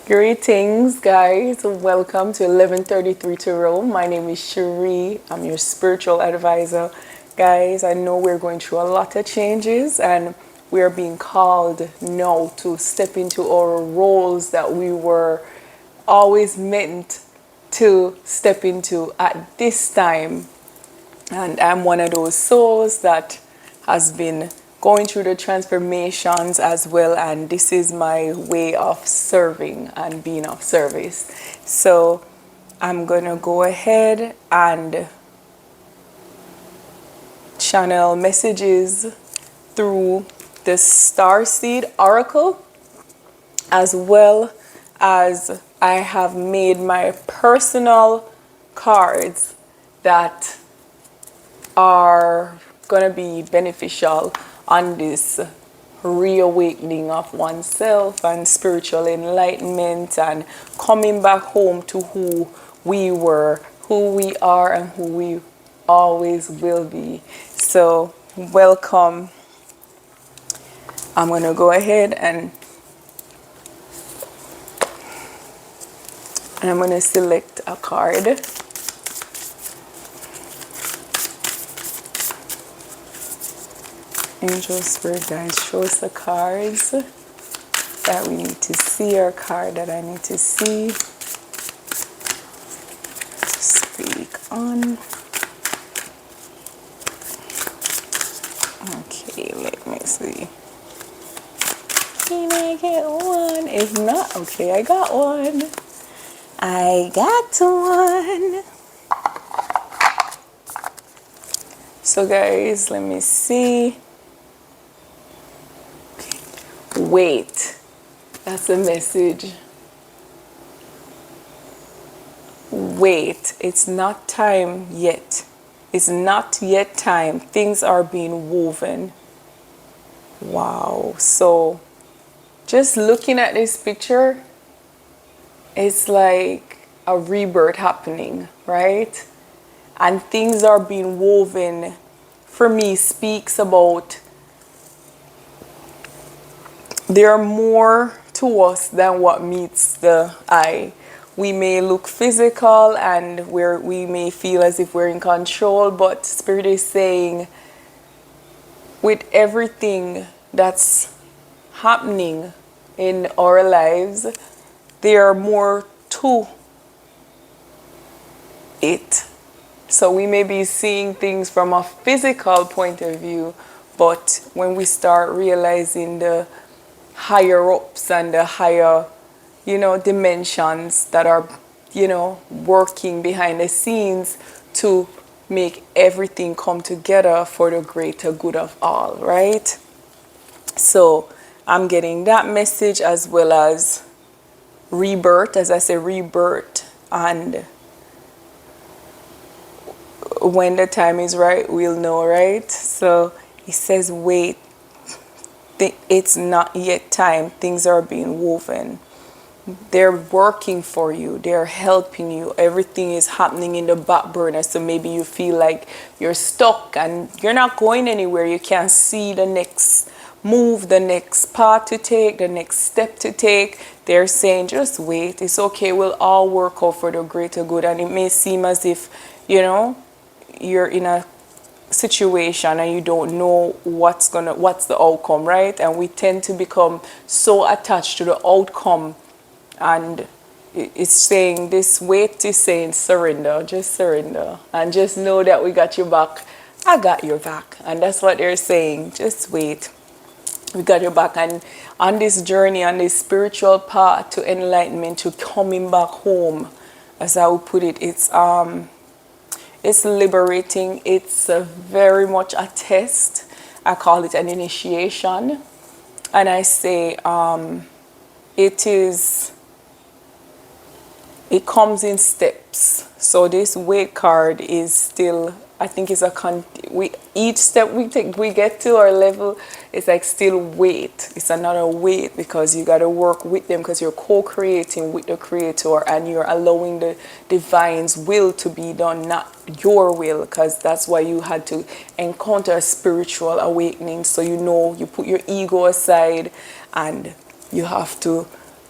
Greetings, guys. Welcome to 1133 to Rome. My name is Cherie. I'm your spiritual advisor. Guys, I know we're going through a lot of changes and we're being called now to step into our roles that we were always meant to step into at this time. And I'm one of those souls that has been going through the transformations as well, and this is my way of serving and being of service. So I'm gonna go ahead and channel messages through the Starseed Oracle, as well as I have made my personal cards that are gonna be beneficial on this reawakening of oneself and spiritual enlightenment and coming back home to who we were, who we are, and who we always will be. So welcome. I'm gonna go ahead and I'm gonna select a card. Angel Spirit Guides, show us the cards that we need to see, or card that I need to see. Speak on. Okay, let me see. Can I get one? If not, okay, I got one. I got one. So guys, let me see. Wait, that's the message. Wait, it's not time yet. It's not yet time. Things are being woven. Wow. So just looking at this picture, it's like a rebirth happening, right? And things are being woven. For me, speaks about there are more to us than what meets the eye. We may look physical and we may feel as if we're in control, but Spirit is saying, with everything that's happening in our lives, there are more to it. So we may be seeing things from a physical point of view, but when we start realizing the higher ups and the higher, dimensions that are, working behind the scenes to make everything come together for the greater good of all, right? So I'm getting that message, as well as rebirth, as I say, rebirth, and when the time is right, we'll know, right? So he says, wait, it's not yet time. Things are being woven. They're working for you. They're helping you. Everything is happening in the back burner. So maybe you feel like you're stuck and you're not going anywhere. You can't see the next move, the next path to take, the next step to take. They're saying, just wait. It's okay. We'll all work out for the greater good. And it may seem as if, you're in a situation and you don't know what's the outcome, right? And we tend to become so attached to the outcome, and it's saying this wait is saying surrender, just surrender, and just know that we got your back. I got your back. And that's what they're saying. Just wait, we got your back. And on this journey, on this spiritual path to enlightenment, to coming back home, as I would put it, it's liberating. It's very much a test. I call it an initiation. And I say it comes in steps. So this wait card is still, I think it's each step we take, we get to our level, it's like still wait. It's another wait, because you got to work with them, because you're co-creating with the Creator and you're allowing the divine's will to be done, not your will, because that's why you had to encounter a spiritual awakening. So you put your ego aside and you have to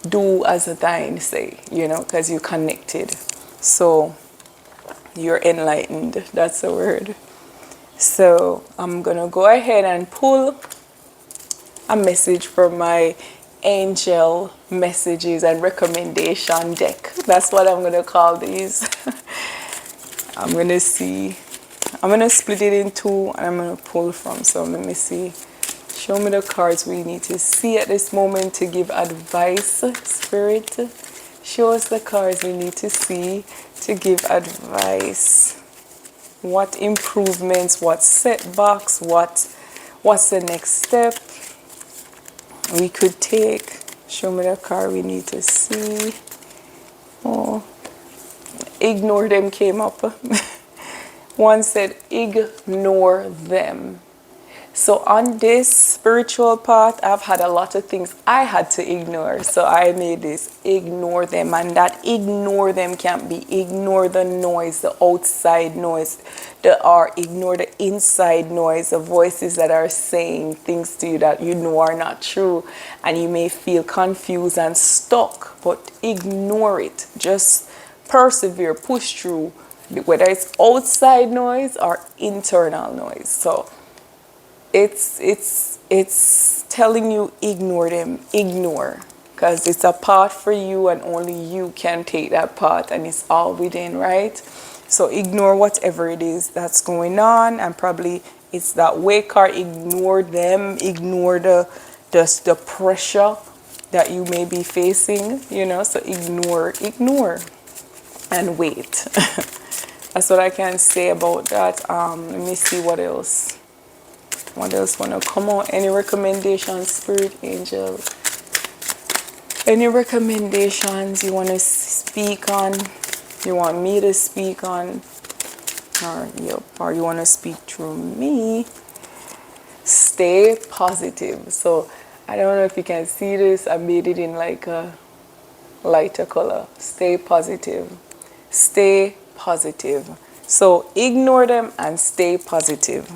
do as thine say, because you're connected. So you're enlightened. That's the word. So I'm going to go ahead and pull a message from my angel messages and recommendation deck. That's what I'm going to call these. I'm going to see. I'm going to split it in two and I'm going to pull from. So let me see. Show me the cards we need to see at this moment to give advice, Spirit. Show us the cards we need to see to give advice. What improvements, what setbacks, what's the next step we could take. Show me the card we need to see. Oh, ignore them came up. One said, ignore them. So on this spiritual path, I've had a lot of things I had to ignore. So I made this, ignore them. And that ignore them can't be ignore the noise, the outside noise, or ignore the inside noise, the voices that are saying things to you that you know are not true. And you may feel confused and stuck, but ignore it. Just persevere, push through, whether it's outside noise or internal noise. So it's telling you ignore them, ignore, because it's a path for you and only you can take that path and it's all within, right? So ignore whatever it is that's going on, and probably it's that way card, ignore them, ignore the pressure that you may be facing, so ignore and wait. That's what I can say about that. Let me see what else. What else wanna come out? Any recommendations, Spirit Angel? Any recommendations you wanna speak on? You want me to speak on? Or you wanna speak through me? Stay positive. So I don't know if you can see this. I made it in like a lighter color. Stay positive. Stay positive. So ignore them and stay positive.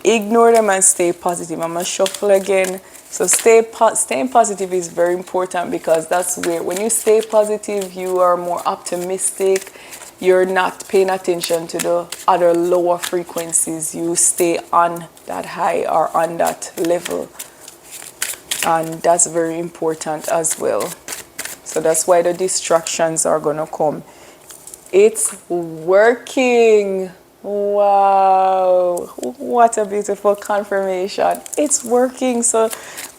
Ignore them and stay positive. I'm going to shuffle again. So staying positive is very important, because that's where, when you stay positive, you are more optimistic. You're not paying attention to the other lower frequencies. You stay on that high or on that level. And that's very important as well. So that's why the distractions are going to come. It's working. Wow, what a beautiful confirmation. It's working. So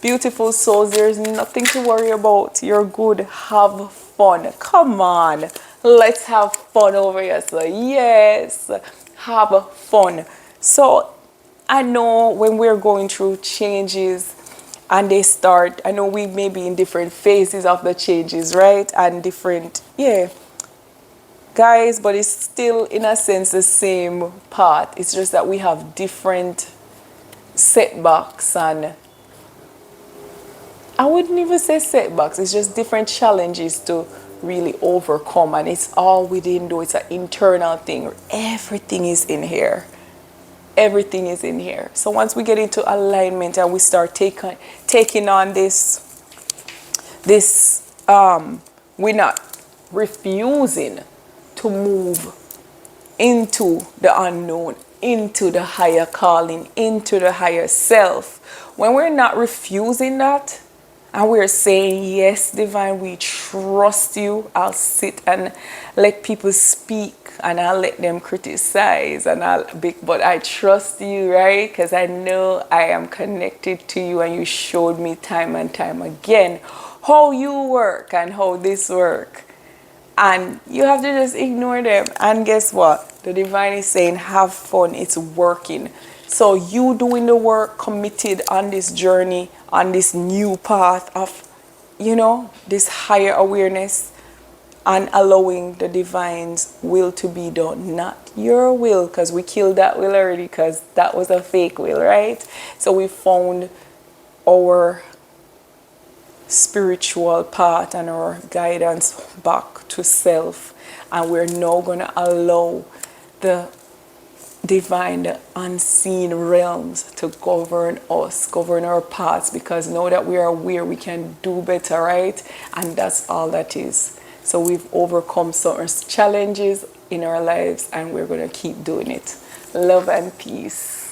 beautiful souls, there's nothing to worry about. You're good. Have fun. Come on, let's have fun over here. So yes, have fun. So I know when we're going through changes and they start, I know we may be in different phases of the changes, right? And different, guys, but it's still in a sense the same path. It's just that we have different setbacks, and I wouldn't even say setbacks, it's just different challenges to really overcome, and it's all within, though it's an internal thing. Everything is in here. Everything is in here. So once we get into alignment and we start taking on this, we're not refusing to move into the unknown, into the higher calling, into the higher self. When we're not refusing that and we're saying, yes, divine, we trust you. I'll sit and let people speak and I'll let them criticize, but I trust you, right? Because I know I am connected to you, and you showed me time and time again how you work and how this works. And you have to just ignore them. And guess what? The divine is saying, have fun. It's working. So you doing the work, committed on this journey, on this new path of, this higher awareness, and allowing the divine's will to be done, not your will, because we killed that will already, because that was a fake will, right? So we found our spiritual path and our guidance back to self, and we're now going to allow the divine, the unseen realms to govern us, govern our paths, because now that we are aware, we can do better, right? And that's all that is. So we've overcome certain challenges in our lives, and we're going to keep doing it. Love and peace.